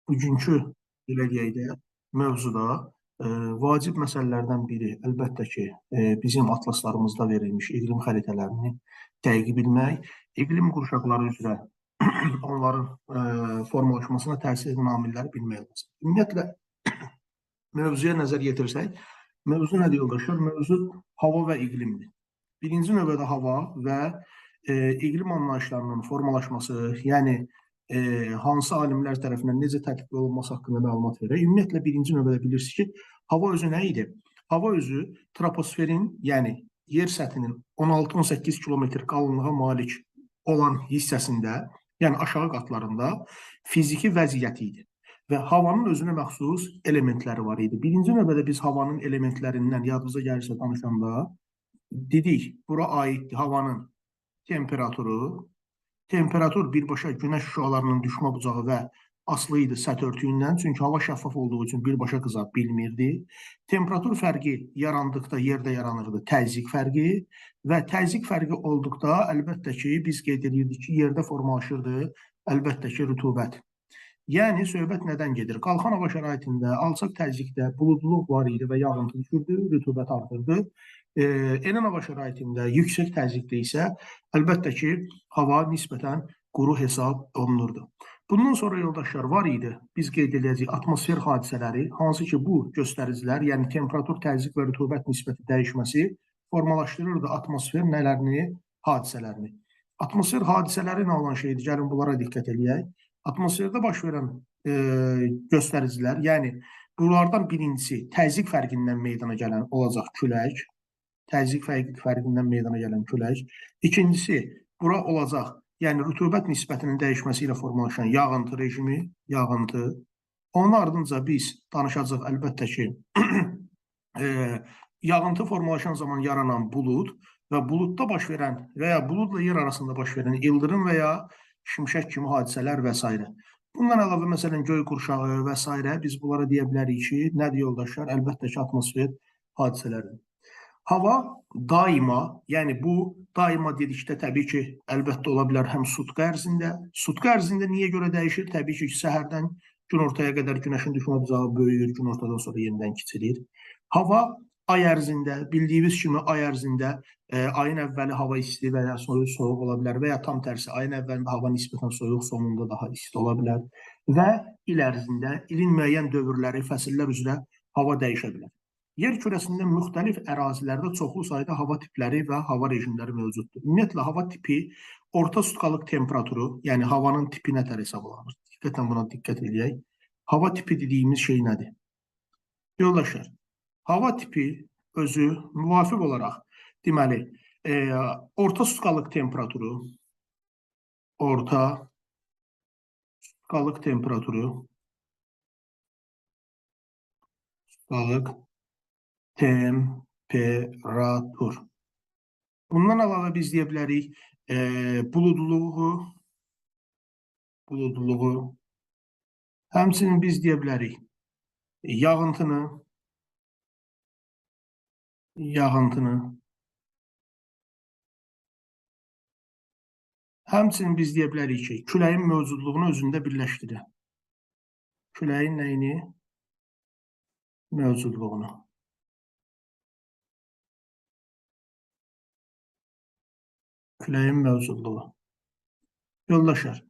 bugünkü belə deyək də mövzuda vacib məsələlərdən biri əlbəttə ki, bizim atlaslarımızda verilmiş iqlim xəritələrini dəqiq bilmək, iqlim qurşaqları üzrə onların formalaşmasına təsir edən amilləri bilmək lazım. Ümumiyyətlə, mövzuya nəzər yetirsək, mövzu nədir yoldaşlar? Mövzu hava və iqlimdir. Birinci növbədə hava və iqlim anlayışlarının formalaşması, yəni hansı alimlər tərəfindən necə tətbiq olunması haqqında məlumat verir. Ümumiyyətlə, birinci növbədə bilirsiniz ki, hava özü nə idi? Hava özü troposferin, yəni yer səthinin 16-18 kilometr qalınlığa malik olan hissəsində, yəni aşağı qatlarında fiziki vəziyyəti idi. Və havanın özünə məxsus elementləri var idi. Birinci növbədə biz havanın elementlərindən yadınıza gəlirsə danışanda dedik, bura aiddir havanın temperaturu. Temperatur birbaşa günəş şüalarının düşmə bucağı və asılı idi səth örtüyündən. Çünki hava şəffaf olduğu üçün birbaşa qıza bilmirdi. Temperatur fərqi yarandıqda yerdə yaranırdı təzyiq fərqi və təzyiq fərqi olduqda əlbəttə ki, biz qeyd edirdik ki, yerdə formalaşırdı əlbəttə ki, rütubət. Yəni, söhbət nədən gedir? Qalxan hava şəraitində alçaq təzyiqdə buludluluq var idi və yağıntı düşürdü, rütubət artırdı. Enən hava şəraitində yüksək təzyiqdə isə əlbəttə ki, hava nisbətən quru hesab olunurdu. Bundan sonra yoldaşlar var idi, biz qeyd edəcəyik atmosfer hadisələri, hansı ki bu göstəricilər, yəni temperatur, təzyiq və rütubət nisbəti dəyişməsi formalaşdırırdı atmosfer nələrini, hadisələrini. Atmosfer hadisələri nə olan şeydir? Gəlin bunlara diqqət edək. Atmosferdə baş verən göstəricilər, yəni bunlardan birincisi təzyiq fərqindən meydana gələn olacaq külək, təzyiq fərqindən meydana gələn külək. İkincisi, bura olacaq, yəni rütubət nisbətinin dəyişməsi ilə formalaşan yağıntı rejimi, yağıntı. Onun ardınca biz danışacaq əlbəttə ki, yağıntı formalaşan zaman yaranan bulud və buludda baş verən və ya buludla yer arasında baş verən ildırım və ya şimşək kimi hadisələr və s. Bundan əlavə, məsələn, göy qurşağı və s. biz bunlara deyə bilərik ki, nədir yoldaşlar? Əlbəttə ki, atmosfer hadisələridir. Hava daima, yəni bu daima dedikdə təbii ki, əlbəttə ola bilər həm sutka ərzində. Sutka ərzində niyə görə dəyişir? Təbii ki, səhərdən gün ortaya qədər günəşin düşmə bucağı böyüyür, gün ortadan sonra yenidən kiçilir. Hava ay ərzində, bildiyiniz kimi ay ərzində ayın əvvəli hava isti və ya soyuq ola bilər və ya tam tərsi, ayın əvvəlində hava nisbətən soyuq, sonunda daha isti ola bilər və il ərzində, ilin müəyyən dövrləri, fəsillər üzrə hava dəyişə bilər. Yer kürəsində müxtəlif ərazilərdə çoxlu sayda hava tipləri və hava rejimləri mövcuddur. Ümumiyyətlə, hava tipi orta sutkalıq temperaturu, yəni havanın tipi nə tər hesablanır? Diqqətlə buna diqqət edək. Hava tipi dediyimiz şey nədir? Yoldaşlar, hava tipi özü müvafiq olaraq, deməli, orta sutkalıq temperaturu, temperatur. Bundan əlavə biz deyə bilərik buludluluğu, həmçinin biz deyə bilərik yağıntını, həmçinin biz deyə bilərik ki, küləyin mövcudluğunu özündə birləşdirir. Küləyin nəyini? Mövcudluğunu. Küləyin mövcudluğu. Yoldaşlar,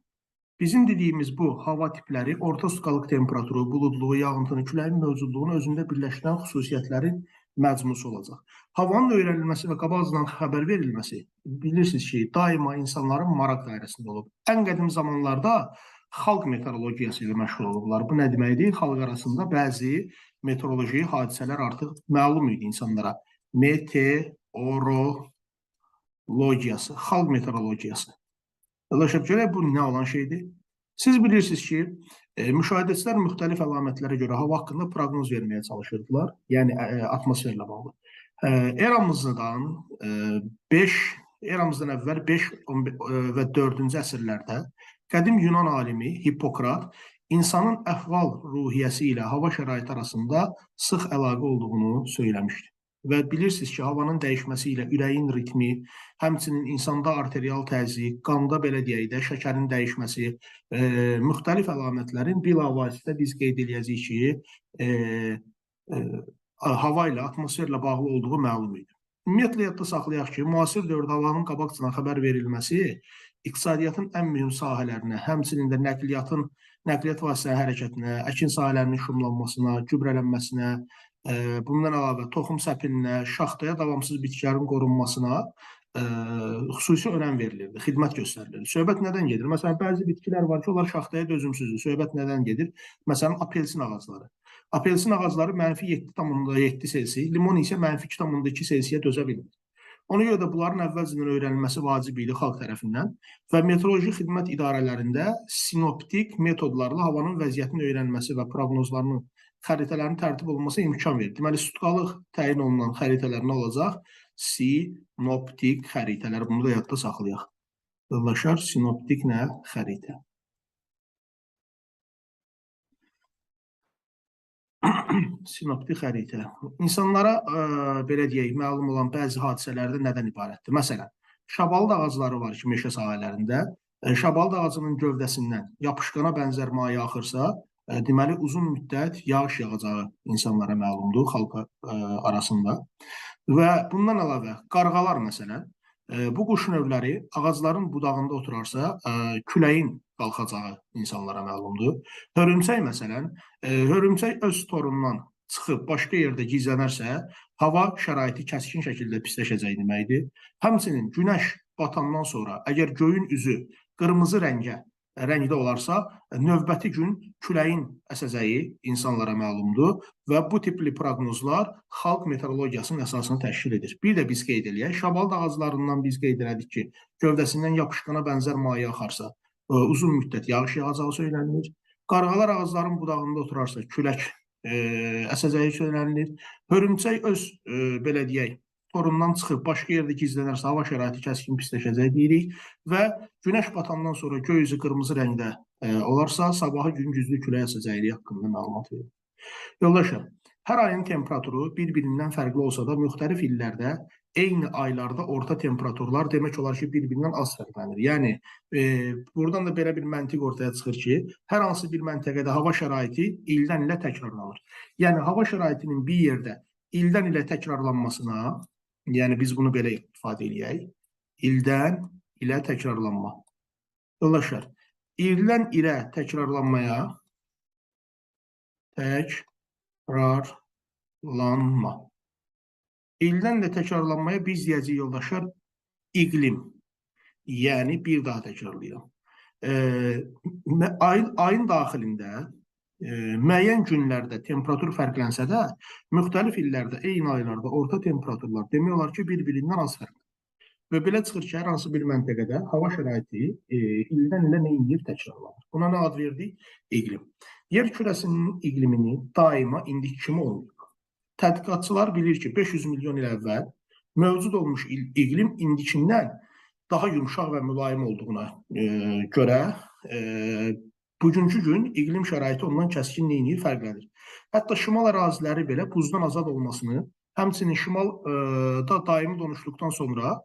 bizim dediyimiz bu hava tipləri orta sutkalıq temperaturu, buludluğu, yağıntını, küləyin mövcudluğunu özündə birləşdirən xüsusiyyətlərin məcmusu olacaq. Havanın öyrənilməsi və qabaqcadan xəbər verilməsi, bilirsiniz ki, daima insanların maraq dairəsində olub. Ən qədim zamanlarda xalq meteorologiyası ilə məşğul olublar. Bu nə deməkdir? Xalq arasında bəzi meteoroloji hadisələr artıq məlum idi insanlara. Meteorologiyası, xalq meteorologiyası. Yoldaşlar, görək bu nə olan şeydir? Siz bilirsiniz ki, müşahidəçilər müxtəlif əlamətlərə görə hava haqqında proqnoz verməyə çalışırdılar, yəni atmosferlə bağlı. Eramızdan əvvəl 5 və 4-cü əsrlərdə qədim Yunan alimi Hippokrat insanın əhval ruhiyyəsi ilə hava şəraiti arasında sıx əlaqə olduğunu söyləmişdi. Və bilirsiniz ki, havanın dəyişməsi ilə ürəyin ritmi, həmçinin insanda arterial təzyiq, qanda belə deyək də, şəkərin dəyişməsi, müxtəlif əlamətlərin bilavasitə biz qeyd eləyəcəyik ki, e, e, hava ilə, atmosferlə bağlı olduğu məlum idi. Ümumiyyətlə, yadda saxlayaq ki, müasir dövrdə havanın qabaqcadan xəbər verilməsi iqtisadiyyatın ən mühüm sahələrinə, həmçinin də nəqliyyat vasitələri hərəkətinə, əkin sahələrinin şumlanmasına, gübrələnməsinə, bundan əlavə toxum səpilinə, şaxtaya davamsız bitkilərin qorunmasına xüsusi önəm verilirdi, xidmət göstərilirdi. Söhbət nədən gedir? Məsələn, bəzi bitkilər var ki, onlar şaxtaya dözümsüzdür. Söhbət nədən gedir? Məsələn, apelsin ağacları. Apelsin ağacları -7,7 selsi, limon isə -2,2 selsiyə dözə bilmir. Ona görə də bunların əvvəlcədən öyrənilməsi vacib idi xalq tərəfindən və meteoroloji xidmət idarələrində sinoptik metodlarla havanın vəziyyətini öyrənməsi və proqnozlarının xəritələrin tərtib olunması imkan verir. Deməli, sutkalıq təyin olunan xəritələr nə olacaq? Sinoptik xəritələr. Bunu da yadda saxlayaq. Yoldaşlar, sinoptik nə? Xəritə. Sinoptik xəritə. İnsanlara belə deyək, məlum olan bəzi hadisələrdə nədən ibarətdir? Məsələn, şabalıd ağacları var ki, meşə sahələrində. Şabalıd ağacının gövdəsindən yapışqana bənzər maye axırsa, deməli uzun müddət yağış yağacağı insanlara məlumdur, xalq arasında. Və bundan əlavə qarğalar məsələn, bu quş növləri ağacların budağında oturarsa, küləyin qalxacağı insanlara məlumdur. Hörümçək məsələn, hörümçək öz torundan çıxıb başqa yerdə gizlənərsə, hava şəraiti kəskin şəkildə pisləşəcək deməkdir. Həmçinin günəş batandan sonra əgər göyün üzü qırmızı rəngdə olarsa, növbəti gün küləyin əsəcəyi insanlara məlumdur və bu tipli proqnozlar xalq meteorologiyasının əsasını təşkil edir. Bir də biz qeyd eləyək, şabalıd ağaclarından biz qeyd elədik ki, gövdəsindən yapışqana bənzər maye axarsa, uzun müddət yağış yağacağı söylənilir. Qarğalar ağacların budağında oturarsa, külək əsəcəyi söylənilir. Hörümçək öz, belə deyək, torundan çıxıb başqa yerdə gizlənərsə, hava şəraiti kəskin pisləşəcək deyirik və günəş batandan sonra göy üzü qırmızı rəngdə olarsa, sabahı gün güclü külək əsəcəyi haqqında məlumat verir. Yoldaşlar, hər ayın temperaturu bir-birindən fərqli olsa da, müxtəlif illərdə eyni aylarda orta temperaturlar demək olar ki, bir-birindən az fərqlənir. Yəni, buradan da belə bir məntiq ortaya çıxır ki, hər hansı bir məntəqədə hava şəraiti ildən ilə təkrarlanır. Yəni, hava şəraitinin bir yerdə ildən ilə təkrarlanmasına, yəni biz bunu belə ifadə eləyək, ildən ilə təkrarlanma. Yoldaşlar, ildən ilə təkrarlanmaya təkrarlanma. İldən ilə təkrarlanmaya biz deyəcəyik, yoldaşlar, iqlim. Yəni, bir daha təkrarlayıram. Ayın daxilində müəyyən günlərdə temperatur fərqlənsə də, müxtəlif illərdə, eyni aylarda orta temperaturlar demək olar ki, bir-birindən az fərqlənir. Və belə çıxır ki, hər hansı bir məntəqədə hava şəraiti ildən ilə nə edir? Təkrarlanır. Buna nə ad verdik? İqlim. Yer kürəsinin iqlimini daima indiki kimi olmuyor. Tədqiqatçılar bilir ki, 500 milyon il əvvəl mövcud olmuş iqlim indikindən daha yumşaq və mülayim olduğuna görə bugünkü gün iqlim şəraiti ondan kəskin neyinir? Fərqlənir. Hətta şimal əraziləri belə buzdan azad olmasını, həmçinin şimalda daimi donuşluqdan sonra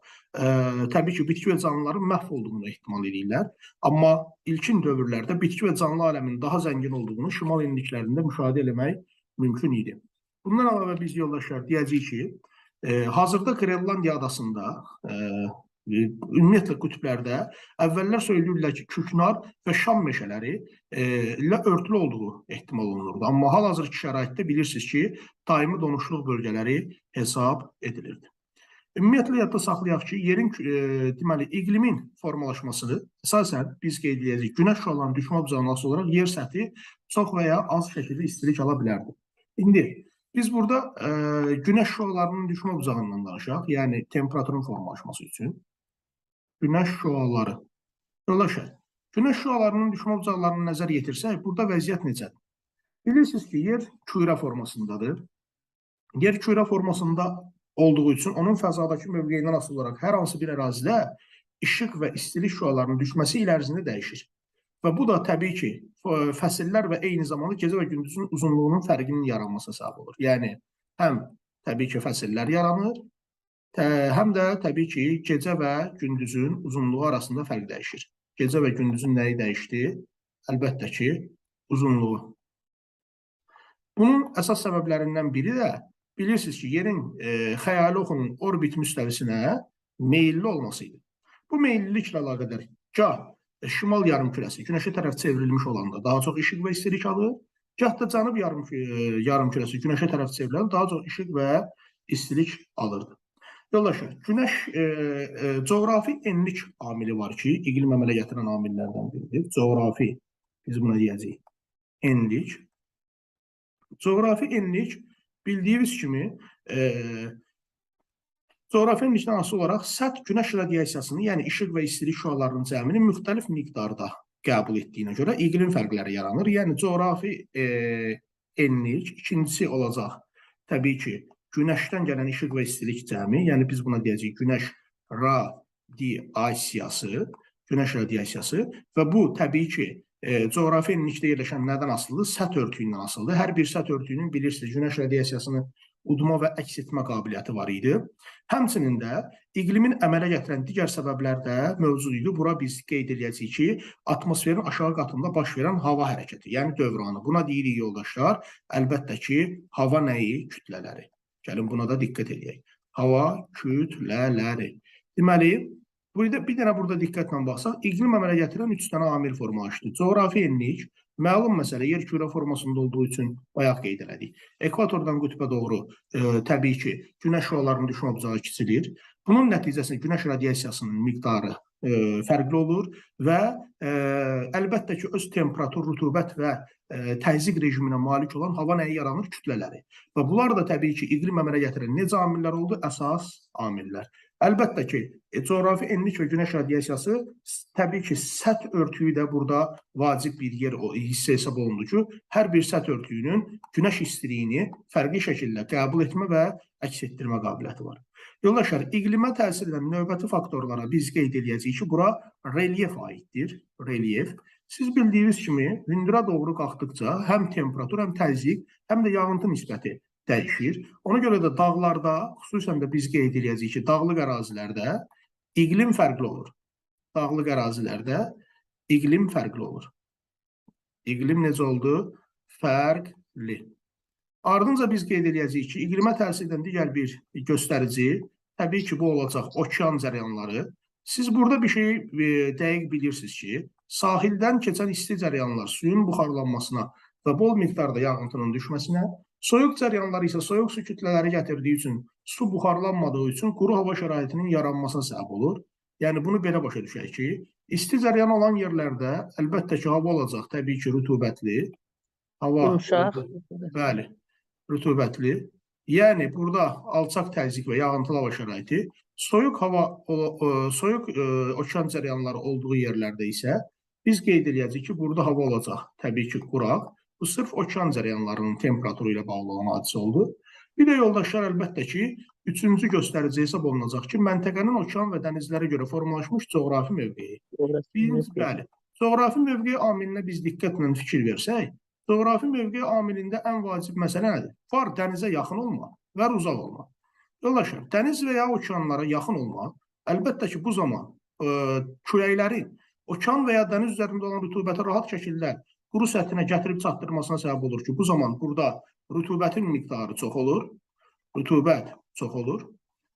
təbii ki, bitki və canlıların məhv olduğunu ehtimal edirlər. Amma ilkin dövrlərdə bitki və canlı aləminin daha zəngin olduğunu şimal enliklərində müşahidə eləmək mümkün idi. Bundan əlavə biz yoldaşlar deyəcəyik ki, hazırda Qrenlandiya adasında, ümumiyyətlə qütblərdə əvvəllər söyləyirlər ki, küknar və şam meşələri ilə örtülü olduğu ehtimal olunurdu. Amma hal-hazırki şəraitdə bilirsiniz ki, daimi donuşluq bölgələri hesab edilirdi. Ümumiyyətlə, yadda saxlayaq ki, yerin, deməli, iqlimin formalaşmasını əsasən biz qeyd edəcəyik. Günəş şüalarının düşmə bucağına asılı olaraq yer səthi çox və ya az şəkildə istilik ala bilərdi. İndi biz burada günəş şüalarının düşmə bucağından danışaq, yəni temperaturun formalaşması üçün. Günəş şüaları. Yoldaşlar, günəş şüalarının düşmə bucaqlarını nəzər yetirsək, burada vəziyyət necədir? Bilirsiniz ki, yer kürə formasındadır. Yer kürə formasında olduğu üçün onun fəzadakı mövqeyindən asılı olaraq hər hansı bir ərazidə işıq və istilik şüalarının düşməsi il ərzində dəyişir. Və bu da təbii ki, fəsillər və eyni zamanda gecə və gündüzün uzunluğunun fərqinin yaranmasına səbəb olur. Yəni, həm təbii ki, fəsillər yaranır. Həm də təbii ki, gecə və gündüzün uzunluğu arasında fərq dəyişir. Gecə və gündüzün nəyi dəyişdi? Əlbəttə ki, uzunluğu. Bunun əsas səbəblərindən biri də bilirsiniz ki, yerin xəyali oxunun orbit müstəvisinə meyilli olması idi. Bu meyilliliklə əlaqədar gah şimal yarımkürəsi günəşə tərəf çevrilmiş olanda daha çox işıq və istilik alır, gah da cənub yarımkürəsi günəşə tərəf çevriləndə daha çox işıq və istilik alırdı. Yoldaşlar, günəş coğrafi enlik amili var ki, iqlim əmələ gətirən amillərdən biridir. Coğrafi, biz buna deyəcəyik, enlik. Coğrafi enlik bildiyiniz kimi coğrafi enlikdən asılı olaraq səth günəş radiasiyasını, yəni işıq və istilik şüalarının cəmini müxtəlif miqdarda qəbul etdiyinə görə iqlim fərqləri yaranır. Yəni coğrafi enlik ikincisi olacaq təbii ki, günəşdən gələn işıq və istilik cəmi, yəni biz buna deyəcəyik günəş radiasiyası və bu təbii ki, coğrafi enlikdə yerləşən nədən asılıdır? Səth örtüyündən asılıdır. Hər bir səth örtüyünün bilirsiniz, günəş radiasiyasını udma və əks etmə qabiliyyəti var idi. Həmçinin də iqlimin əmələ gətirən digər səbəblər də mövcud idi. Bura biz qeyd edəcəyik ki, atmosferin aşağı qatında baş verən hava hərəkəti, yəni dövranı. Buna deyirik yoldaşlar, əlbəttə ki, hava nəyi? Kütlələri. Gəlin buna da diqqət edək. Hava kütlələri. Deməli, bir dənə burada diqqətlə baxsaq, iqlim əmələ gətirən 3 dənə amil formalaşdı. Coğrafi enlik, məlum məsələ, yer kürə formasında olduğu üçün bayaq qeyd elədik. Ekvatordan qütbə doğru təbii ki, günəş şüalarının düşmə bucağı kiçilir. Bunun nəticəsində günəş radiasiyasının miqdarı fərqli olur və əlbəttə ki, öz temperatur, rütubət və təzyiq rejiminə malik olan hava nəyi yaranır? Kütlələri. Və bunlar da təbii ki, iqlim əmələ gətirən necə amillər oldu? Əsas amillər. Əlbəttə ki, coğrafi enlik və günəş radiasiyası təbii ki, səth örtüyü də burada vacib bir yer hissə hesab olundu ki, hər bir səth örtüyünün günəş istiliyini fərqli şəkildə qəbul etmə və əks etdirmə qabiliyyəti var. Yoldaşlar, iqlimə təsir edən növbəti faktorlara biz qeyd edəcəyik ki, bura relyef aiddir. Relyef. Siz bildiyiniz kimi, hündürə doğru qalxdıqca həm temperatur, həm təzyiq, həm də yağıntı nisbəti dəyişir. Ona görə də dağlarda, xüsusən də biz qeyd edəcəyik ki, dağlıq ərazilərdə iqlim fərqli olur. Dağlıq ərazilərdə iqlim fərqli olur. İqlim necə oldu? Fərqli. Ardınca biz qeyd edəcəyik ki, iqlimə təsir edən digər bir göstərici, təbii ki, bu olacaq okean cəryanları. Siz burada bir şey dəqiq bilirsiniz ki, sahildən keçən isti cəryanlar suyun buxarlanmasına və bol miqdarda yağıntının düşməsinə, soyuq cəryanlar isə soyuq su kütlələri gətirdiyi üçün, su buxarlanmadığı üçün quru hava şəraitinin yaranmasına səbəb olur. Yəni, bunu belə başa düşək ki, isti cəryan olan yerlərdə əlbəttə ki, hava olacaq, təbii ki, rütubətli. Hava, bəli, rütubətli. Yəni, burada alçaq təzyiq və yağıntılı hava şəraiti, soyuq okean cəryanları olduğu yerlərdə isə biz qeyd edəcəyik ki, burada hava olacaq, təbii ki, quraq. Bu, sırf okean cəryanlarının temperaturu ilə bağlı olan hadisə oldu. Bir də yoldaşlar, əlbəttə ki, üçüncü göstərici hesab olunacaq ki, məntəqənin okean və dənizlərə görə formalaşmış coğrafi mövqeyi. Bəli, coğrafi mövqeyi amilinə biz diqqətlə fikir versək, coğrafi mövqeyi amilində ən vacib məsələ nədir? Var, dənizə yaxın olma və uzaq olma. Yoldaşlar, dəniz və ya okeanlara yaxın olma, əlbəttə ki, bu zaman küləklərin okean və ya dəniz üzərində olan rütubəti rahat şəkildə quru səthinə gətirib çatdırmasına səbəb olur ki, bu zaman burada rütubətin miqdarı çox olur, rütubət çox olur.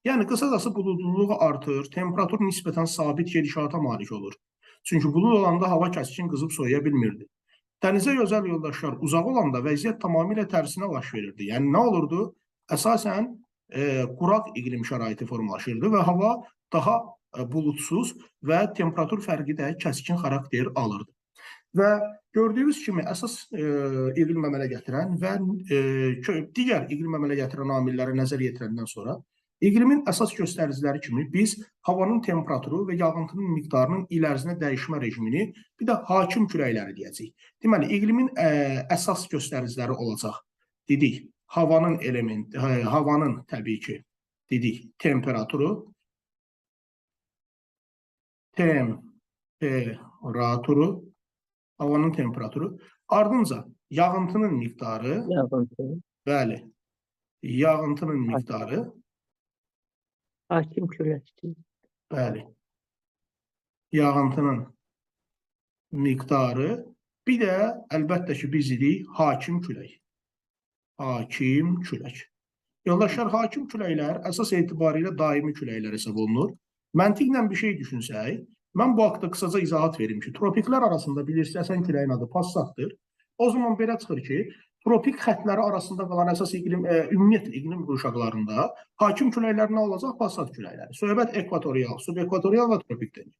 Yəni, qısacası buludluluğu artır, temperatur nisbətən sabit gedişata malik olur. Çünki bulud olanda hava kəskin qızıb soyuya bilmirdi. Dənizə gözəl yoldaşlar uzaq olanda vəziyyət tamamilə tərsinə baş verirdi. Yəni, nə olurdu? Əsasən quraq iqlim şəraiti formalaşırdı və hava daha buludsuz və temperatur fərqi də kəskin xarakter alırdı. Və gördüyünüz kimi əsas iqlim əmələ gətirən və digər iqlim əmələ gətirən amilləri nəzər yetirəndən sonra iqlimin əsas göstəriciləri kimi biz havanın temperaturu və yağıntının miqdarının il ərzində dəyişmə rejimini, bir də hakim küləkləri deyəcəyik. Deməli, iqlimin əsas göstəriciləri olacaq, dedik, havanın təbii ki, dedik, temperaturu, havanın temperaturu, ardınca yağıntının miqdarı, bəli, Yağıntının miqdarı, Hakim küləkdir. bəli, yağıntının miqdarı, bir də əlbəttə ki, biz dedik hakim külək. Hakim külək. Yoldaşlar, hakim küləklər əsas etibarilə daimi küləklər hesab olunur. Məntiqlə bir şey düşünsək, mən bu haqda qısaca izahat verim ki, tropiklər arasında bilirsiniz, əsən küləyin adı Passatdır. O zaman belə çıxır ki, tropik xəttləri arasında qalan əsas ümumiyyətlə iqlim qurşaqlarında hakim küləklər nə olacaq? Passat küləkləri. Söhbət ekvatorial, subekvatorial və tropikdən.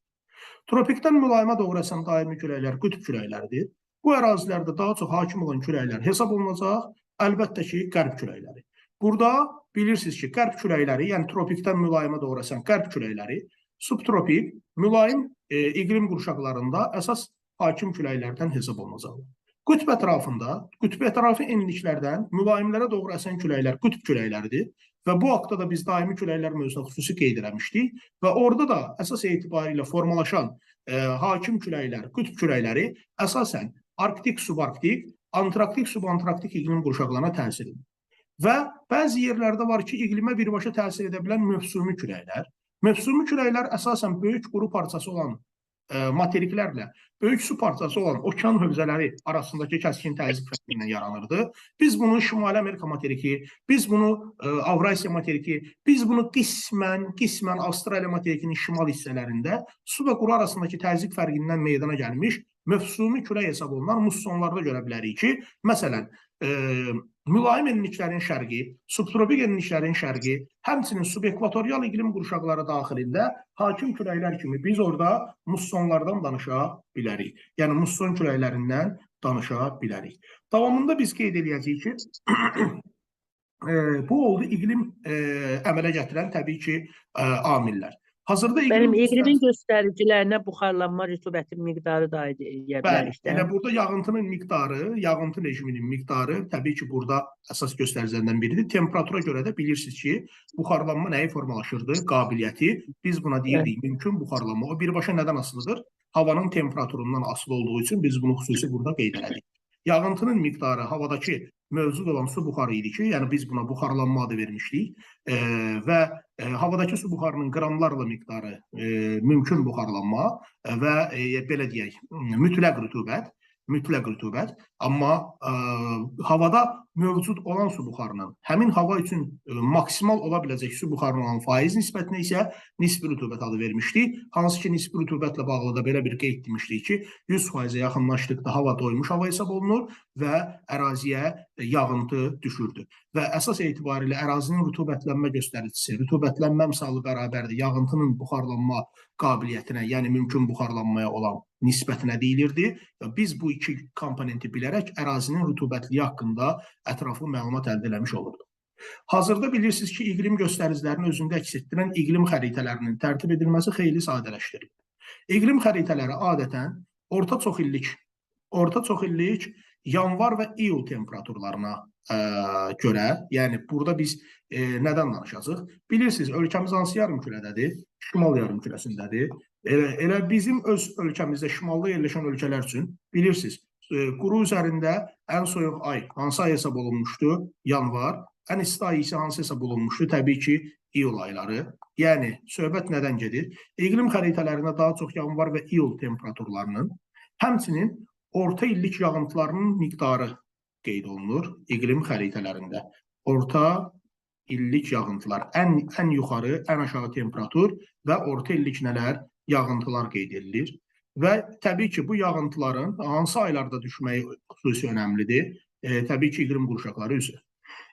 Tropikdən mülayimə doğru əsən daimi küləklər qütb küləkləridir. Bu ərazilərdə daha çox hakim olan küləklər hesab olunacaq, əlbəttə ki, qərb küləkləri. Burada bilirsiniz ki, qərb küləkləri, yəni tropikdən mülayimə doğru əsən qərb küləkləri, subtropik, mülayim iqlim qurşaqlarında əsas hakim küləklərdən hesab olunacaq. Qütb ətrafı enliklərdən mülayimlərə doğru əsən küləklər qütb küləkləridir və bu haqda da biz daimi küləklər mövzusunda xüsusi qeyd eləmişdik və orada da əsas etibarilə formalaşan hakim küləklər, qütb küləkləri əsasən arktik, subarktik, antarktik, subantarktik iqlim qurşaqlarına təsir edir. Və bəzi yerlərdə var ki, iqlimə birbaşa təsir edə bilən mövsumi küləklər. Mövsumi küləklər əsasən böyük quru parçası olan materiklərlə böyük su parçası olan okean hövzələri arasındakı kəskin təzyiq fərqi yaranırdı. Biz bunu Şimali Amerika materiki, biz bunu Avrasiya materiki, biz bunu qismən Avstraliya materikinin şimal hissələrində su və quru arasındakı təzyiq fərqindən meydana gəlmiş mövsumi külək hesab olunan mussonlarda görə bilərik ki, məsələn, mülayim enliklərin şərqi, subtropik enliklərin şərqi, həmçinin subekvatorial iqlim qurşaqları daxilində hakim küləklər kimi biz orada mussonlardan danışa bilərik. Yəni, musson küləklərindən danışa bilərik. Davamında biz qeyd edəcəyik ki, bu oldu iqlim əmələ gətirən təbii ki, amillər. Hazırda iqlimin göstəricilərinə buxarlanma, rütubətin miqdarı da edə bilərik. Elə burada yağıntının miqdarı, yağıntı rejiminin miqdarı təbii ki, burada əsas göstəricilərdən biridir. Temperatura görə də bilirsiniz ki, buxarlanma nəyi formalaşırdı? Qabiliyyəti. Biz buna deyirdik, mümkün buxarlanma. O birbaşa nədən asılıdır? Havanın temperaturundan asılı olduğu üçün biz bunu xüsusi burada qeyd elədik. Yağıntının miqdarı havadakı mövcud olan su buxarı idi ki, yəni biz buna buxarlanma adı vermişdik və havadakı su buxarının qramlarla miqdarı mümkün buxarlanma və belə deyək, mütləq rütubət, amma havada mövcud olan su buxarının həmin hava üçün maksimal ola biləcək su buxarının olan faiz nisbətinə isə nisbi rütubət adı vermişdik. Hansı ki, nisbi rütubətlə bağlı da belə bir qeyd etmişdik ki, 100%-ə yaxınlaşdıqda hava doymuş hava hesab olunur və əraziyə yağıntı düşürdü. Və əsas etibarilə ərazinin rütubətlənmə göstəricisi, rütubətlənmə misalı bərabərdir yağıntının buxarlanma qabiliyyətinə, yəni mümkün buxarlanmaya olan nisbətinə deyilirdi. Biz bu iki komponenti bilərək ərazinin rütubətliyi haqqında ətraflı məlumat əldə eləmiş olurduq. Hazırda bilirsiniz ki, iqlim göstəricilərini özündə əks etdirən iqlim xəritələrinin tərtib edilməsi xeyli sadələşdirilir. İqlim xəritələri adətən orta çox illik yanvar və iyul temperaturlarına görə, yəni burada biz nədən danışacaq? Bilirsiniz, ölkəmiz hansı yarımkürədədir? Şimal yarımkürəsindədir. Elə bizim öz ölkəmizdə şimalda yerləşən ölkələr üçün bilirsiniz, quru üzərində ən soyuq ay hansı ay hesab olunmuşdu? Yanvar. Ən isti ay isə hansı hesab olunmuşdu? Təbii ki, iyul ayları. Yəni, söhbət nədən gedir? İqlim xəritələrində daha çox yanvar və iyul temperaturlarının, həmçinin orta illik yağıntılarının miqdarı qeyd olunur iqlim xəritələrində. Orta illik yağıntılar, ən yuxarı, ən aşağı temperatur və orta illik nələr? Yağıntılar qeyd edilir. Və təbii ki, bu yağıntıların hansı aylarda düşməyi xüsusi önəmlidir? Təbii ki, iqlim qurşaqları üzrə.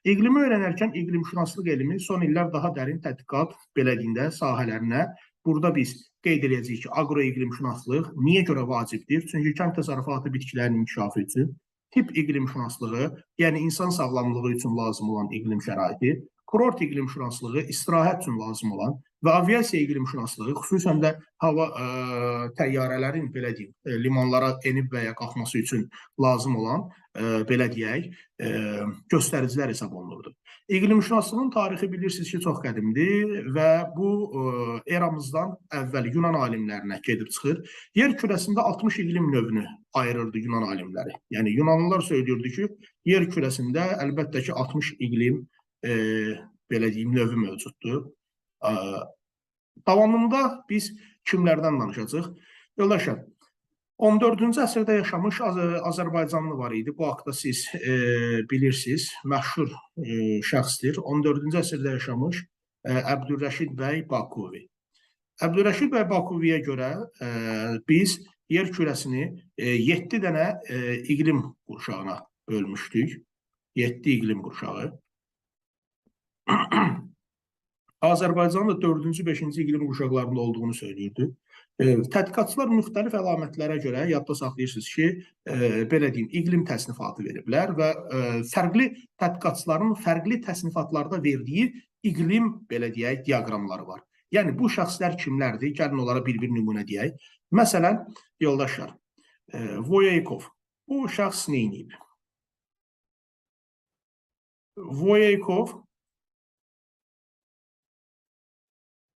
İqlimi öyrənərkən iqlimşünaslıq elmi son illər daha dərin tədqiqat belədiyində sahələrinə burada biz qeyd edəcəyik ki, agroiqlimşünaslıq niyə görə vacibdir? Çünki kənd təsərrüfatı bitkilərinin inkişafı üçün, tip iqlimşünaslığı, yəni insan sağlamlığı üçün lazım olan iqlim şəraiti, kurort iqlimşünaslığı istirahət üçün lazım olan və aviasiya iqlimşünaslığı, xüsusən də hava təyyarələrin, belə deyim, limanlara enib və ya qalxması üçün lazım olan, belə deyək, göstəricilər hesab olunurdu. İqlimşünaslığın tarixi bilirsiniz ki, çox qədimdir və bu eramızdan əvvəl Yunan alimlərinə gedib çıxır. Yer kürəsində 60 iqlim növünü ayırırdı Yunan alimləri. Yəni, Yunanlılar söylüyordu ki, yer kürəsində əlbəttə ki, 60 iqlim belə deyim, növü mövcuddur. Davamında biz kimlərdən danışacağıq? Yoldaşlar, 14-cü əsrdə yaşamış Azərbaycanlı var idi. Bu haqda siz bilirsiniz. Məşhur şəxsdir. 14-cü əsrdə yaşamış Əbdülrəşid bəy Bakuvi. Əbdülrəşid bəy Bakuviyə görə biz yer kürəsini 7 dənə iqlim qurşağına bölmüşdük. 7 iqlim qurşağı. Azərbaycanın da 4-cü, 5-ci iqlim qurşaqlarında olduğunu söyləyirdi. Tədqiqatçılar müxtəlif əlamətlərə görə yadda saxlayırsınız ki, belə deyim, iqlim təsnifatı veriblər və fərqli tədqiqatçıların fərqli təsnifatlarda verdiyi iqlim, belə deyək, diaqramları var. Yəni, bu şəxslər kimlərdir? Gəlin onlara bir-bir nümunə deyək. Məsələn, yoldaşlar, Voyeykov. Bu şəxs nə edib? Voyeykov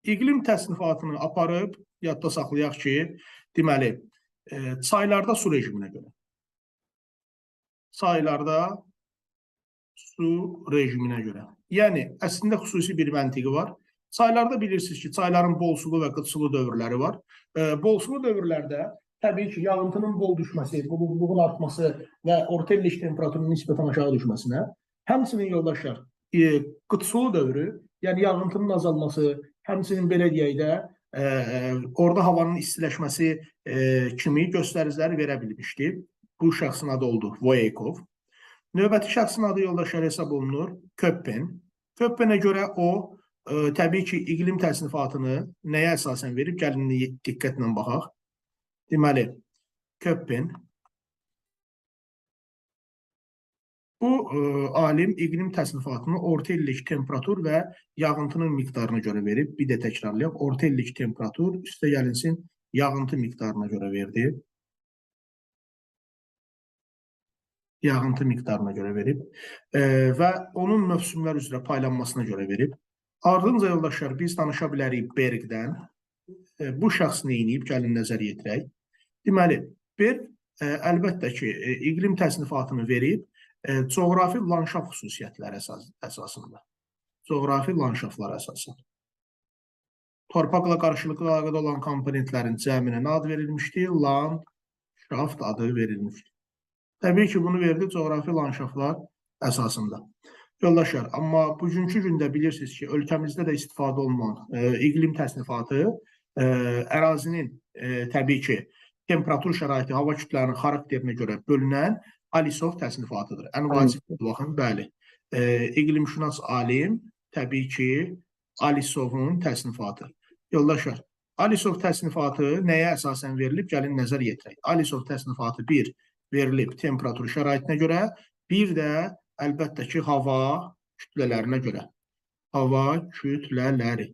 iqlim təsnifatını aparıb, yadda saxlayaq ki, deməli, çaylarda su rejiminə görə. Çaylarda su rejiminə görə. Yəni, əslində xüsusi bir məntiqi var. Çaylarda bilirsiniz ki, çayların bol sulu və qıç sulu dövrləri var. Bol sulu dövrlərdə təbii ki, yağıntının bol düşməsi, buludluğun artması və orta illik temperaturun nisbətən aşağı düşməsinə, həmçinin yoldaşlar, qıç sulu dövrü, yəni yağıntının azalması, həmçinin belə deyək də, orada havanın istiləşməsi kimi göstəriciləri verə bilmişdi. Bu şəxsin adı oldu Voyeykov. Növbəti şəxsin adı yoldaşlar hesab olunur Köppen. Köppenə görə o, təbii ki, iqlim təsnifatını nəyə əsasən verib? Gəlin diqqətlə baxaq. Deməli, Köppen bu alim iqlim təsnifatını orta illik temperatur və yağıntının miqdarına görə verib. Bir də təkrarlayaq, orta illik temperatur üstə gəlinsin yağıntı miqdarına görə verdi. Yağıntı miqdarına görə verib və onun mövsümlər üzrə paylanmasına görə verib. Ardınca yoldaşlar, biz danışa bilərik Bergdən. Bu şəxs nə edib? Gəlin nəzər yetirək. Deməli, Berg əlbəttə ki, iqlim təsnifatını verib, coğrafi landşaf xüsusiyyətləri əsasında. Coğrafi landşaflar əsasında. Torpaqla qarşılıqlı əlaqədə olan komponentlərin cəminə nə ad verilmişdi? Landşaft adı verilmişdi. Təbii ki, bunu verdi coğrafi landşaflar əsasında. Yoldaşlar, amma bugünkü gündə bilirsiniz ki, ölkəmizdə də istifadə olunan iqlim təsnifatı ərazinin təbii ki, temperatur şəraiti, hava kütlələrinin xarakterinə görə bölünən Alisov təsnifatıdır. Ən vacib baxın, bəli. İqlimşünas alim təbii ki, Alisovun təsnifatı. Yoldaşlar, Alisov təsnifatı nəyə əsasən verilib? Gəlin nəzər yetirək. Alisov təsnifatı 1 verilib temperatur şəraitinə görə, bir də əlbəttə ki, hava kütlələrinə görə. Hava kütlələri.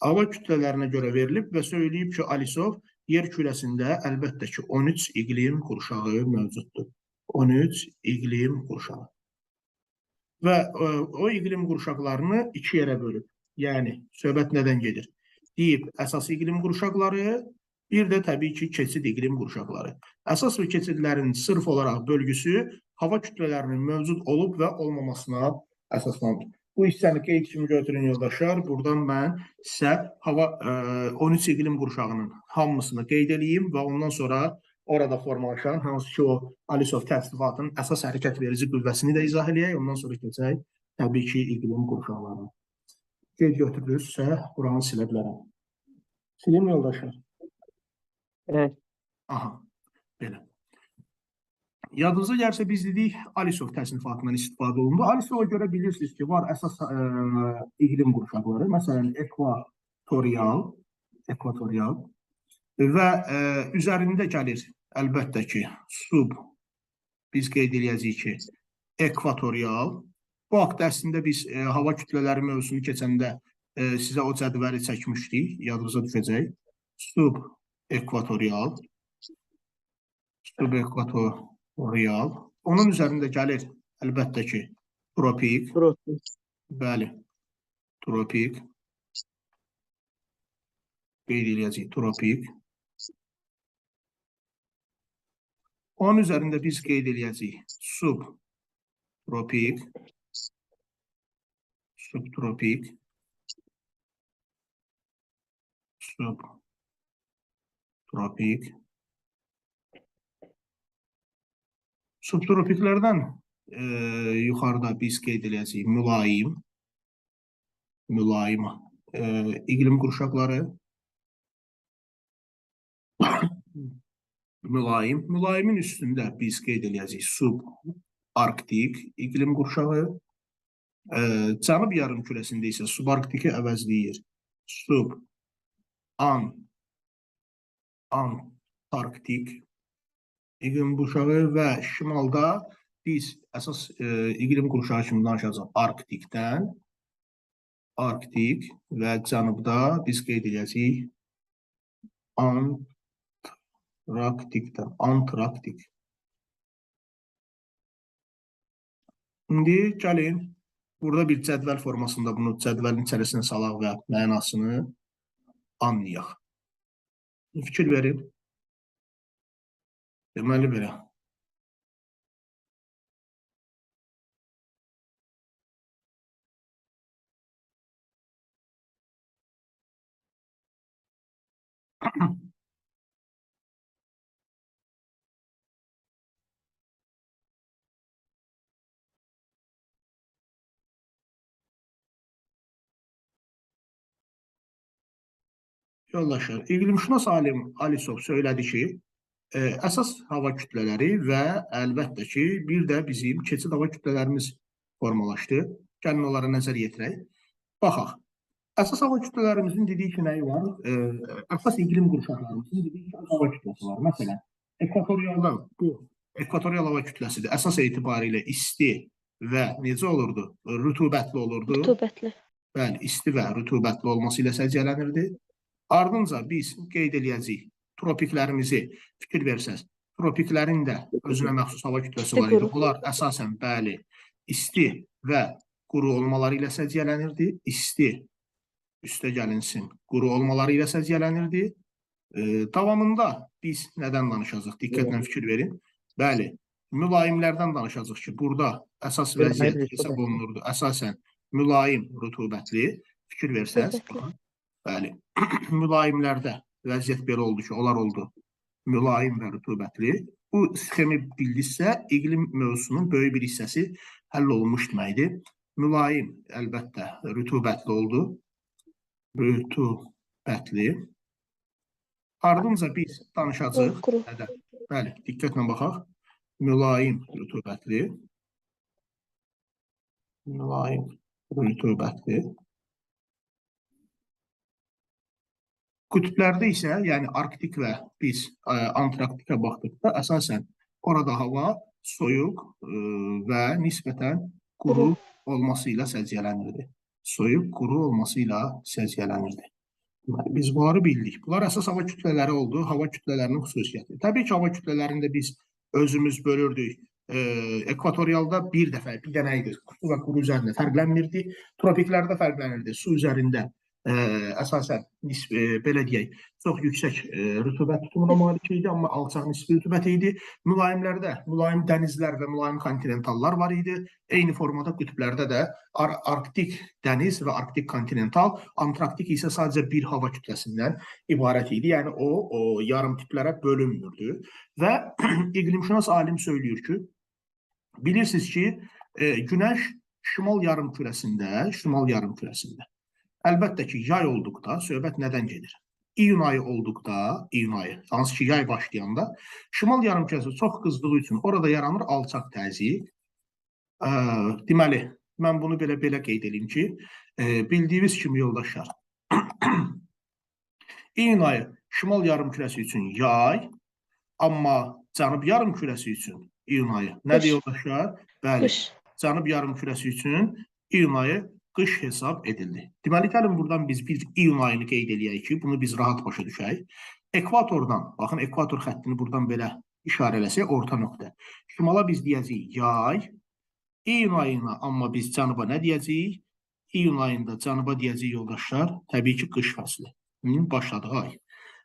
Hava kütlələrinə görə verilib və söyləyib ki, Alisov yer kürəsində əlbəttə ki, 13 iqlim qurşağı mövcuddur. 13 iqlim qurşağı. Və o iqlim qurşaqlarını 2 yerə bölüb. Yəni, söhbət nədən gedir? Deyib, əsas iqlim qurşaqları, bir də təbii ki, keçid iqlim qurşaqları. Əsas və keçidlərin sırf olaraq bölgüsü hava kütlələrinin mövcud olub və olmamasına əsaslanır. Bu hissəni qeyd kimi götürün yoldaşlar. Buradan mən sizə 13 iqlim qurşağının hamısını qeyd edeyim və ondan sonra orada formalaşan, hansı ki, o Alisov təsnifatının əsas hərəkət verici qüvvəsini də izah edək. Ondan sonra keçək, təbii ki, iqlim qurşaqlarına. Qeyd götürülürsə, buranı silə bilərəm. Silim yoldaşlar. Evet. Aha, belə. Yadınıza gəlsə, biz dedik, Alisov təsnifatından istifadə olundu. Alisova görə bilirsiniz ki, var əsas iqlim qurşaqları. Məsələn, ekvatorial və üzərində gəlir, əlbəttə ki, biz qeyd edəcəyik ki, ekvatorial. Bu haqda əslində biz hava kütlələri mövzusunu keçəndə sizə o cədvəli çəkmişdik, yadınıza düşəcək. Subekvatorial. Onun üzərində gəlir, əlbəttə ki, tropik. Bəli, tropik. Qeyd edəcəyik, tropik. Onun üzərində biz qeyd edəcəyik, subtropik. subtropik, subtropik. Subtropiklərdən yuxarıda biz qeyd edəcəyik mülayim iqlim qurşaqları, mülayimin üstündə biz qeyd edəcəyik subarktik iqlim qurşağı, cənub yarımkürəsində isə subarktiki əvəzləyir subantarktik iqlim qurşağı və şimalda biz əsas iqlim qurşağı kimi danışacaq arktik və cənubda biz qeyd edəcəyik antraktik. İndi gəlin, burada bir cədvəl formasında bunu cədvəlin içərisinə salaq və mənasını anlayaq. Fikir verin. Deməli belə. Yoldaşlar, iqlimşünas alim Alisov söylədi ki, əsas hava kütlələri və əlbəttə ki, bir də bizim keçid hava kütlələrimiz formalaşdı. Gəlin onlara nəzər yetirək. Baxaq, əsas hava kütlələrimizin dediyi ki, nəyi var? Əsas iqlim qurşaqlarımızın dediyi ki, hava kütləsi var. Məsələn, ekvatorial hava kütləsidir. Əsas etibarilə isti və necə olurdu? Rütubətli olurdu. Rütubətli. Bəli, isti və rütubətli olması ilə səciyyələnirdi. Ardınca biz qeyd eləyəcəyik tropiklərimizi, fikir versəz, tropiklərin də özünə məxsus hava kütləsi var idi. Bunlar əsasən, bəli, isti və quru olmaları ilə səciyyələnirdi. İsti, üstə gəlinsin, quru olmaları ilə səciyyələnirdi. Davamında biz nədən danışacaq? Diqqətlə fikir verin. Bəli, mülayimlərdən danışacaq ki, burada əsas vəziyyət hesab olunurdu. Əsasən mülayim rütubətli, fikir versəz, bəli, mülayimlərdə vəziyyət belə oldu ki, onlar oldu mülayim və rütubətli. Bu sxemi bildinizsə, iqlim mövzusunun böyük bir hissəsi həll olunmuş deməkdir. Mülayim, əlbəttə, rütubətli oldu. Rütubətli. Ardınca biz danışacaq. Bəli, diqqətlə baxaq. Mülayim, rütubətli. Mülayim, rütubətli. Qütblərdə isə, yəni arktik və biz antraktika baxdıqda əsasən orada hava soyuq və nisbətən quru olması ilə səciyyələnirdi. Soyuq, quru olması ilə səciyyələnirdi. Biz bunları bildik. Bunlar əsas hava kütlələri oldu, hava kütlələrinin xüsusiyyəti. Təbii ki, hava kütlələrində biz özümüz bölürdük. Ekvatorialda bir dənə idi. Su və quru üzərində fərqlənmirdi. Tropiklərdə fərqlənirdi. Su üzərində əsasən belə deyək, çox yüksək rütubət tutumuna malik idi, amma alçaq nisbi rütubət idi. Mülayimlərdə mülayim dənizlər və mülayim kontinentallar var idi. Eyni formada qütblərdə də arktik dəniz və arktik kontinental, antraktik isə sadəcə bir hava kütləsindən ibarət idi. Yəni o yarım tiplərə bölünmürdü. Və iqlimşünas alim söylüyor ki, bilirsiniz ki, Günəş şimal yarımkürəsində əlbəttə ki, yay olduqda söhbət nədən gedir? İyun ayı olduqda, hansı ki, yay başlayanda, şimal yarımkürəsi çox qızdığı üçün orada yaranır alçaq təzyiq. Deməli, mən bunu belə qeyd edeyim ki, bildiyiniz kimi yoldaşlar, iyun ayı şimal yarımkürəsi üçün yay, amma cənub yarımkürəsi üçün iyun ayı nədir yoldaşlar? Bəli, cənub yarımkürəsi üçün iyun ayı qış hesab edildi. Deməli, gəlin buradan biz bir iyun ayını qeyd eləyək ki, bunu biz rahat başa düşək. Ekvatordan, baxın, ekvator xəttini buradan belə işarələsək, orta nöqtə. Şimala biz deyəcəyik yay, iyun ayına, amma biz cənuba nə deyəcəyik? İyun ayında cənuba deyəcəyik yoldaşlar, təbii ki, qış fəsli. Başladığı ay.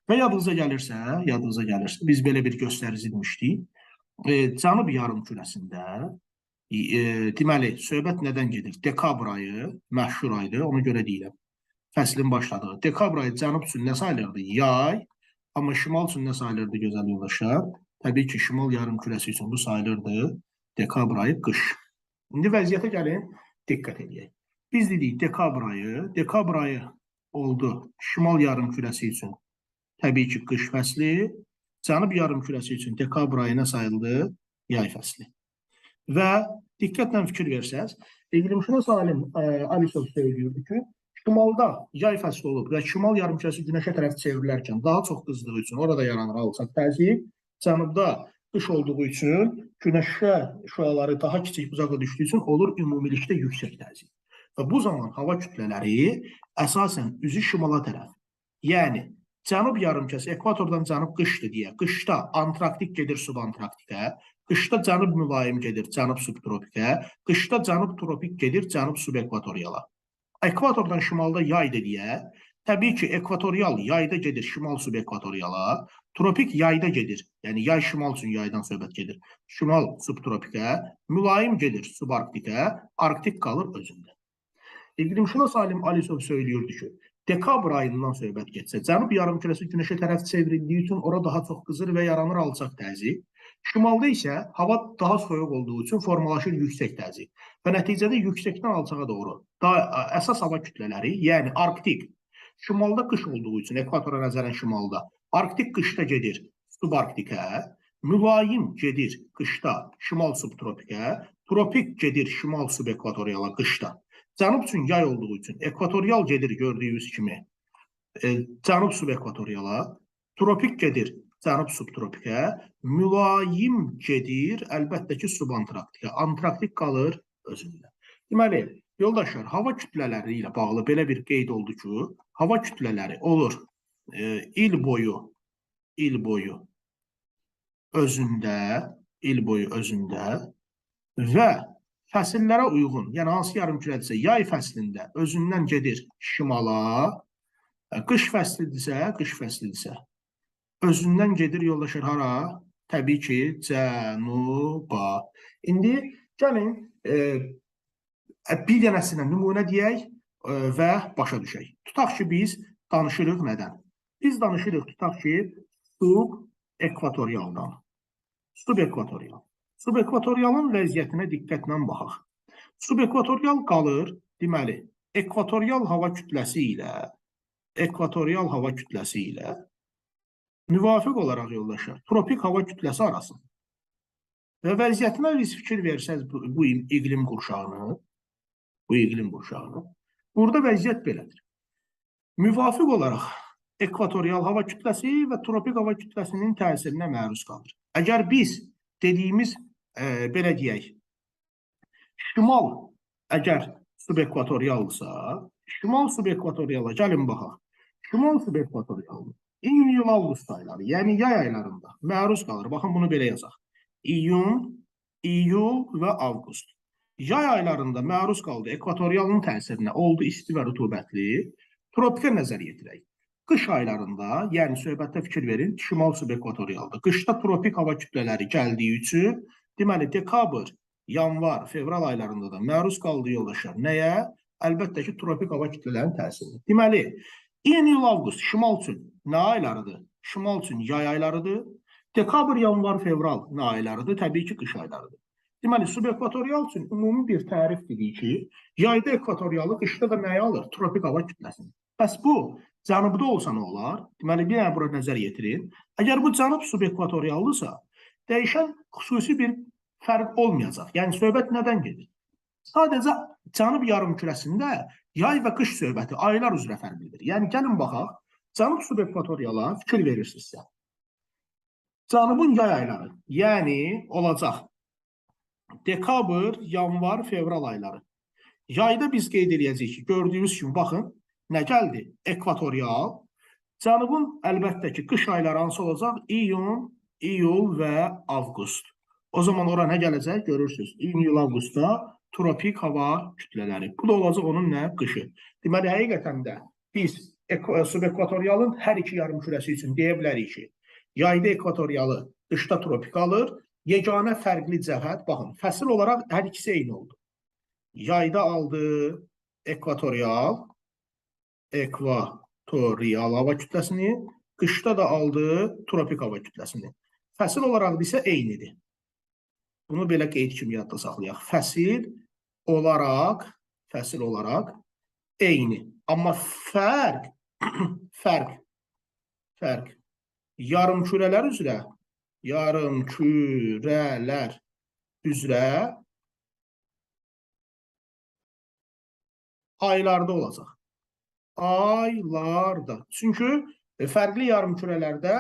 Və yadınıza gəlirsə, biz belə bir göstərici demişdik. Cənub yarımkürəsində Deməli, söhbət nədən gedir? Dekabr ayı məşhur aydır, ona görə deyirəm. Fəslin başladığı. Dekabr ayı cənub üçün nə sayılırdı? Yay. Amma şimal üçün nə sayılırdı gözəl yoldaşlar? Təbii ki, şimal yarımkürəsi üçün bu sayılırdı dekabr ayı qış. İndi vəziyyətə gəlin, diqqət edək. Biz dedik dekabr ayı oldu şimal yarımkürəsi üçün. Təbii ki, qış fəsli. Cənub yarımkürəsi üçün dekabr ayı nə sayıldı? Yay fəsli. Və diqqətlə fikir versəz, iqlimşünas alim Alisov söylüyordu ki, şimalda yay fəsli olub və şimal yarımkürəsi günəşə tərəf çevrilərkən daha çox qızdığı üçün orada yaranır alçaq təzyiq, cənubda qış olduğu üçün günəşə şüaları daha kiçik bucağa düşdüyü üçün olur ümumilikdə yüksək təzyiq. Və bu zaman hava kütlələri əsasən üzü şimala tərəf, yəni cənub yarımkürəsi ekvatordan cənub qışdır deyə, qışda Antarktik gedir subantarktikə, qışda cənub mülayim gedir cənub subtropikə, qışda cənub tropik gedir cənub subekvatoriala. Ekvatordan şimalda yaydır deyə, təbii ki, ekvatorial yayda gedir şimal subekvatoriala, tropik yayda gedir, yəni yay şimal üçün yaydan söhbət gedir, şimal subtropikə, mülayim gedir subarktikə, arktik qalır özündə. İqlimşünas alim Alisov söylüyordu ki, dekabr ayından söhbət getsə, cənub yarımkürəsi günəşə tərəf çevrildiyi üçün ora daha çox qızır və yaranır alçaq təzyiq. Şimalda isə hava daha soyuq olduğu üçün formalaşır yüksək təzyiq və nəticədə yüksəkdən alçağa doğru əsas hava kütlələri, yəni arktik, şimalda qış olduğu üçün ekvatora nəzərən şimalda, arktik qışda gedir subarktikə, mülayim gedir qışda şimal subtropikə, tropik gedir şimal subekvatoriala qışda. Cənub üçün yay olduğu üçün ekvatorial gedir gördüyünüz kimi cənub subekvatoriala, tropik gedir cənub subtropikə, mülayim gedir əlbəttə ki subantarktikə, antarktik qalır özündə. Deməli, yoldaşlar, hava kütlələri ilə bağlı belə bir qeyd oldu ki, hava kütlələri olur il boyu özündə və fəsillərə uyğun, yəni hansı yarımkürədirsə, yay fəslində özündən gedir şimala, qış fəslidirsə, özündən gedir yoldaşlar hara? Təbii ki, cənuba. İndi gəlin bir dənəsinə nümunə deyək və başa düşək. Tutaq ki, biz danışırıq nədən? Biz danışırıq, tutaq ki, subekvatorialdan. Subekvatorialın vəziyyətinə diqqətlə baxaq. Subekvatorial qalır, deməli, ekvatorial hava kütləsi ilə müvafiq olaraq yoldaşlar, tropik hava kütləsi arasında. Və vəziyyətinə biz fikir versəz bu iqlim qurşağını, burada vəziyyət belədir. Müvafiq olaraq ekvatorial hava kütləsi və tropik hava kütləsinin təsirinə məruz qalır. Əgər biz dediyimiz, belə deyək, şimal əgər subekvatorialsa, şimal subekvatoriala gəlin baxaq. Şimal subekvatorialdır. İyun, avqust ayları, yəni yay aylarında məruz qalır. Baxın, bunu belə yazaq. İyun, iyul və avqust. Yay aylarında məruz qaldı ekvatorialın təsirinə, oldu isti və rütubətli. Tropikə nəzər yetirək. Qış aylarında, yəni söhbətdə fikir verin, şimal subekvatorialdır. Qışda tropik hava kütlələri gəldiyi üçün, deməli, dekabr, yanvar, fevral aylarında da məruz qaldı yoldaşlar. Nəyə? Əlbəttə ki, tropik hava kütlələrinin təsirinə. Deməli, iyun, avqust şimal üçün nə aylarıdır? Şimal üçün yay aylarıdır. Dekabr, yanvar, fevral nə aylarıdır? Təbii ki, qış aylarıdır. Deməli, subekvatorial üçün ümumi bir tərif dedik ki, yayda ekvatorialı, qışda da nəyə alır? Tropik hava kütləsini. Bəs bu, cənubda olsa nə olar? Deməli, bir dənə bura nəzər yetirin. Əgər bu cənub subekvatoriallısa, dəyişən xüsusi bir fərq olmayacaq. Yəni, söhbət nədən gedir? Sadəcə cənub yarımkürəsində yay və qış söhbəti aylar üzrə fərqlidir. Yəni, gəlin baxaq, cənub subekvatoriala fikir verirsinizsə. Cənubun yay ayları, yəni olacaq dekabr, yanvar, fevral ayları. Yayda biz qeyd edəcəyik ki, gördüyünüz kimi, baxın, nə gəldi? Ekvatorial. Cənubun əlbəttə ki, qış ayları hansı olacaq? İyun, iyul və avqust. O zaman ora nə gələcək? Görürsünüz. İyun, iyul, avqustda tropik hava kütlələri. Bu da olacaq onun nə? Qışı. Deməli, həqiqətən də biz subekvatorialın hər iki yarımkürəsi üçün deyə bilərik ki, yayda ekvatorialı, qışda tropik alır. Yeganə fərqli cəhət, baxın, fəsil olaraq hər ikisi eyni oldu. Yayda aldı ekvatorial hava kütləsini, qışda da aldı tropik hava kütləsini. Fəsil olaraq isə eynidir. Bunu belə qeyd kimi yadda saxlayaq. Fəsil olaraq eyni. Amma fərq yarımkürələr üzrə aylarda olacaq. Aylarda. Çünki fərqli yarımkürələrdə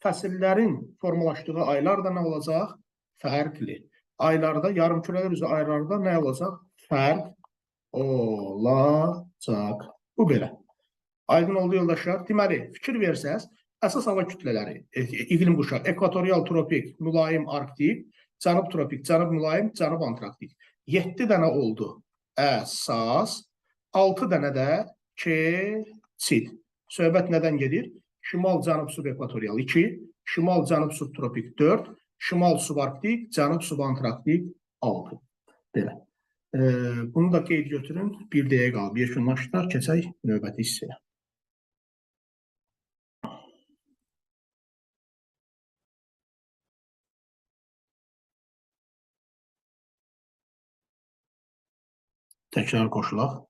fəsillərin formalaşdığı aylar da nə olacaq? Fərqli. Aylarda, yarımkürələr üzrə aylarda nə olacaq? Fərq olacaq. Bu belə. Aydın oldu yoldaşlar. Deməli, fikir versəz, əsas hava kütlələri, iqlim qurşağı, ekvatorial, tropik, mülayim, arktik, cənub tropik, cənub mülayim, cənub antraktik. 7 dənə oldu əsas, 6 dənə də keçid. Söhbət nədən gedir? Şimal, cənub, subekvatorial 2, şimal, cənub, subtropik 4, şimal, subarktik, cənub, subantraktik 6. Belə. Bunu da qeyd götürün. Bir dəqiqə qalıb. Yekunlaşdılar. Keçək növbəti hissəyə. Təkrar qoşulaq.